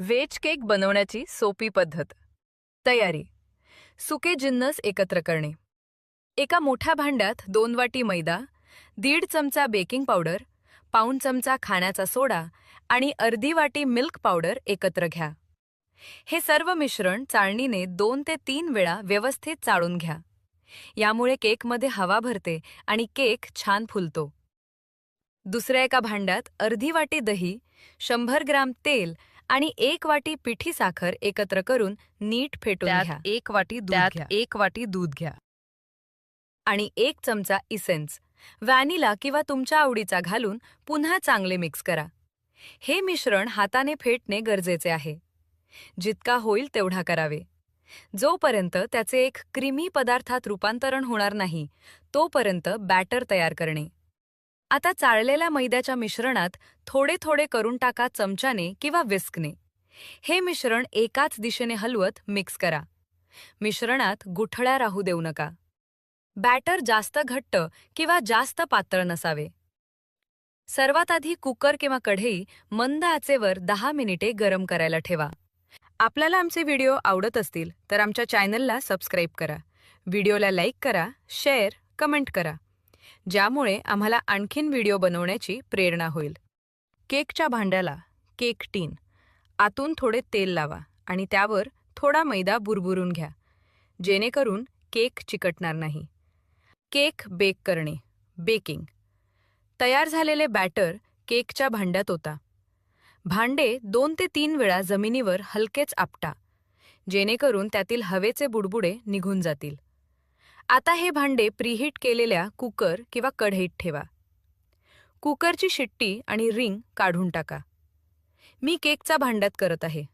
Veg cake बनवण्याची सोपी पद्धत. तयारी: सुके जिन्नस एकत्र करणे. एका मोठ्या भांड्यात 2 वाटी मैदा, 1.5 चमचा बेकिंग पावडर, पाऊण चमचा खाण्याचा सोडा आणि अर्धी वाटी मिल्क पावडर एकत्र घ्या. हे सर्व मिश्रण चाळणीने 2 ते 3 वेळा व्यवस्थित चाळून घ्या. यामुळे केकमध्ये हवा भरते आणि केक छान फुलतो. दुसऱ्या एका भांड्यात अर्धी वाटी दही, 100 ग्राम तेल आणि 1 वाटी पिठी साखर एकत्र करून नीट फेटून घ्या. 1 वाटी दूध घ्या आणि 1 चमचा इसेन्स, व्हॅनिला किंवा तुमच्या आवडीचा घालून पुन्हा चांगले मिक्स करा. हे मिश्रण हाताने फेटणे गरजेचे आहे. जितका होईल तेवढा करावे. जोपर्यंत त्याचे एक क्रीमी पदार्थात रूपांतरण होणार नाही तोपर्यंत बॅटर तयार करणे. आता चाळलेल्या मैद्याच्या मिश्रणात थोडे थोडे करून टाका चमच्याने किंवा विस्कने. हे मिश्रण एकाच दिशेने हलवत मिक्स करा. मिश्रणात गुठळ्या राहू देऊ नका. बॅटर जास्त घट्ट किंवा जास्त पातळ नसावे. सर्वात आधी कुकर किंवा कढई मंद आचेवर 10 मिनिटे गरम करायला ठेवा. आपल्याला आमचे व्हिडिओ आवडत असतील तर आमच्या चॅनलला सबस्क्राईब करा. व्हिडिओला लाईक करा, शेअर, कमेंट करा, ज्यामुळे आम्हाला आणखीन व्हिडिओ बनवण्याची प्रेरणा होईल. केकच्या भांड्याला केक टीन आतून थोडे तेल लावा आणि त्यावर थोडा मैदा बुरबुरून घ्या, जेणेकरून केक चिकटणार नाही. केक बेक करणे. बेकिंग. तयार झालेले बॅटर केकच्या भांड्यात ओता. भांडे 2 ते 3 वेळा जमिनीवर हलकेच आपटा, जेणेकरून त्यातील हवेचे बुडबुडे निघून जातील. आता हे भांडे प्रीहीट केलेल्या कुकर किंवा कढईत ठेवा. कुकरची शिट्टी आणि रिंग काढून टाका. मी केकचा भांड्यात करत आहे.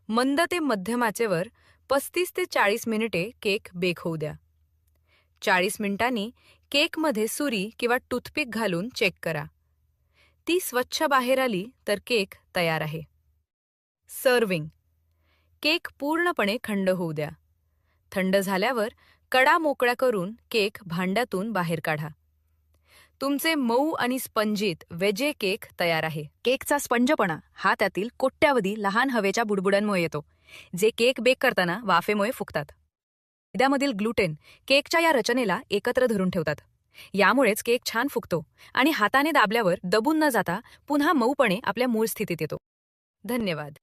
मंद ते मध्यम आचेवर 35 ते 40 मिनिटे केक बेक होऊ द्या. 40 मिनिटांनी केकमध्ये सुरी किंवा टूथपिक घालून चेक करा. ती स्वच्छ बाहेर आली तर केक तयार आहे. सर्व्हिंग. केक पूर्णपणे थंड होऊ द्या. थंड झाल्यावर कडा मोकळ्या करून केक भांड्यातून बाहेर काढा. तुमचे मऊ आणि स्पंजित वेजे केक तयार आहे. केकचा स्पंजपणा हा त्यातील कोट्यावधी लहान हवेच्या बुडबुडांमुळे येतो, जे केक बेक करताना वाफेमुळे फुगतात. मैद्यामधील ग्लुटेन केकच्या या रचनेला एकत्र धरून ठेवतात. यामुळेच केक छान फुगतो आणि हाताने दाबल्यावर दबून न जाता पुन्हा मऊपणे आपल्या मूळ स्थितीत येतो. धन्यवाद.